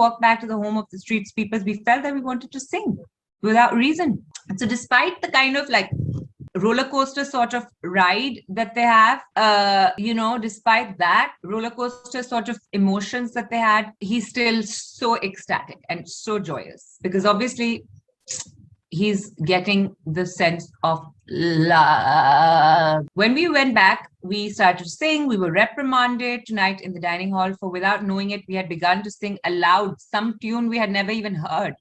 walked back to the home of the street sweepers, we felt that we wanted to sing without reason. And so despite the kind of like roller coaster sort of ride that they have, despite that roller coaster sort of emotions that they had, he's still so ecstatic and so joyous because obviously he's getting the sense of love. When we went back, we started to sing. We were reprimanded tonight in the dining hall for, without knowing it, we had begun to sing aloud some tune we had never even heard,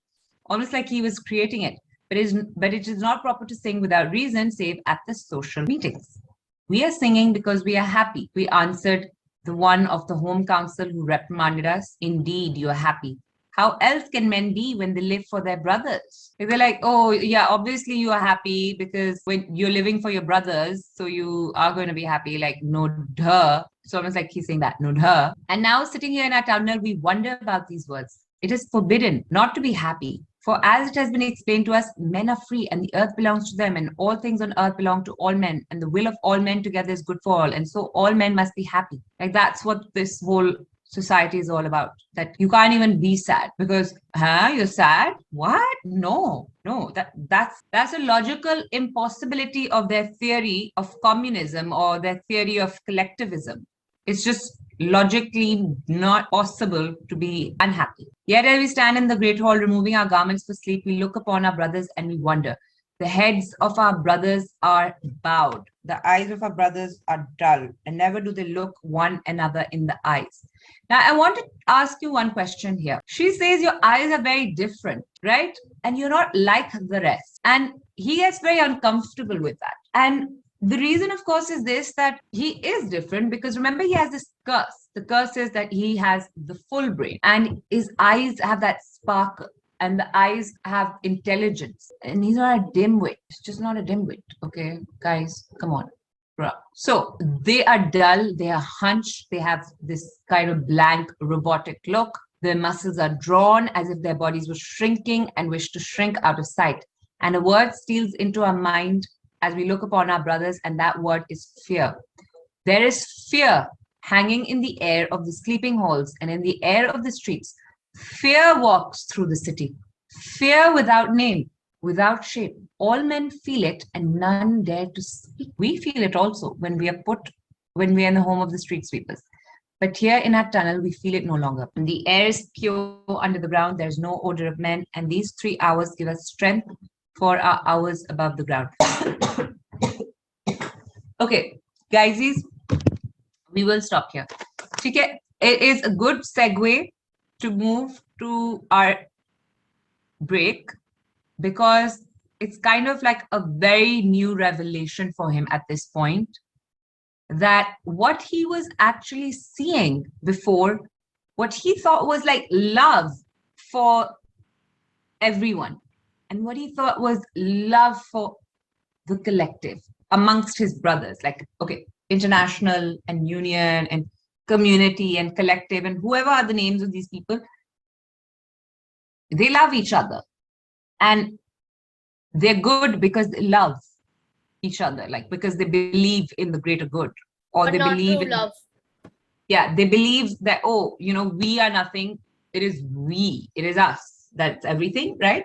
almost like he was creating it. But it is not proper to sing without reason, save at the social meetings. We are singing because we are happy. We answered the one of the home council who reprimanded us. Indeed, you are happy. How else can men be when they live for their brothers? They're like, oh, yeah, obviously you are happy because when you're living for your brothers, so you are going to be happy. Like, no duh. It's almost like he's saying that, no duh. And now sitting here in our tunnel, we wonder about these words. It is forbidden not to be happy. For as it has been explained to us, men are free and the earth belongs to them and all things on earth belong to all men and the will of all men together is good for all. And so all men must be happy. Like that's what this whole society is all about, that you can't even be sad because, you're sad? What? No, that's a logical impossibility of their theory of communism or their theory of collectivism. It's just logically not possible to be unhappy. Yet as we stand in the great hall removing our garments for sleep, we look upon our brothers and we wonder. The heads of our brothers are bowed. The eyes of our brothers are dull, and never do they look one another in the eyes. Now, I want to ask you one question here. She says your eyes are very different, right? And you're not like the rest. And he gets very uncomfortable with that. And the reason, of course, is this, that he is different because remember, he has this curse. The curse is that he has the full brain and his eyes have that sparkle. And the eyes have intelligence. And he's not a dimwit. It's just not a dimwit. Okay, guys, come on. So they are dull. They are hunched. They have this kind of blank robotic look. Their muscles are drawn as if their bodies were shrinking and wish to shrink out of sight. And a word steals into our mind as we look upon our brothers, and that word is fear. There is fear hanging in the air of the sleeping halls and in the air of the streets. Fear walks through the city. Fear without name, without shape. All men feel it and none dare to speak. We feel it also when we are in the home of the street sweepers. But here in our tunnel, we feel it no longer. The air is pure under the ground. There's no odor of men. And these 3 hours give us strength for our hours above the ground. Okay, guys, we will stop here. Okay, it is a good segue to move to our break because it's kind of like a very new revelation for him at this point, that what he was actually seeing before, what he thought was like love for everyone, and what he thought was love for the collective amongst his brothers, like, okay, international and union and community and collective and whoever are the names of these people, they love each other and they're good because they love each other, like because they believe in the greater good, or but they not believe in love. Yeah, they believe that, oh, we are nothing, it is us, that's everything, right?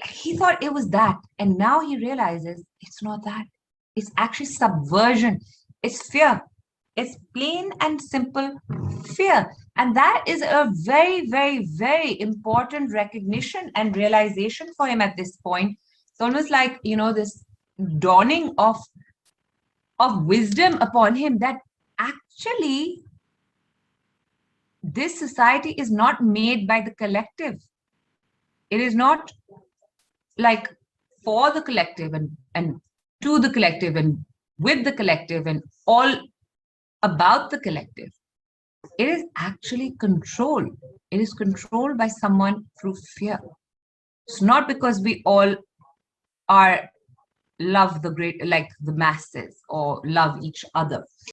He thought it was that, and now he realizes it's not that. It's actually subversion. It's fear. It's plain and simple fear. And that is a very, very, very important recognition and realization for him at this point. It's almost like, this dawning of wisdom upon him, that actually this society is not made by the collective. It is not like for the collective and to the collective and with the collective and all about the collective. It is actually control. It is controlled by someone through fear. It's not because we all love the masses or love each other.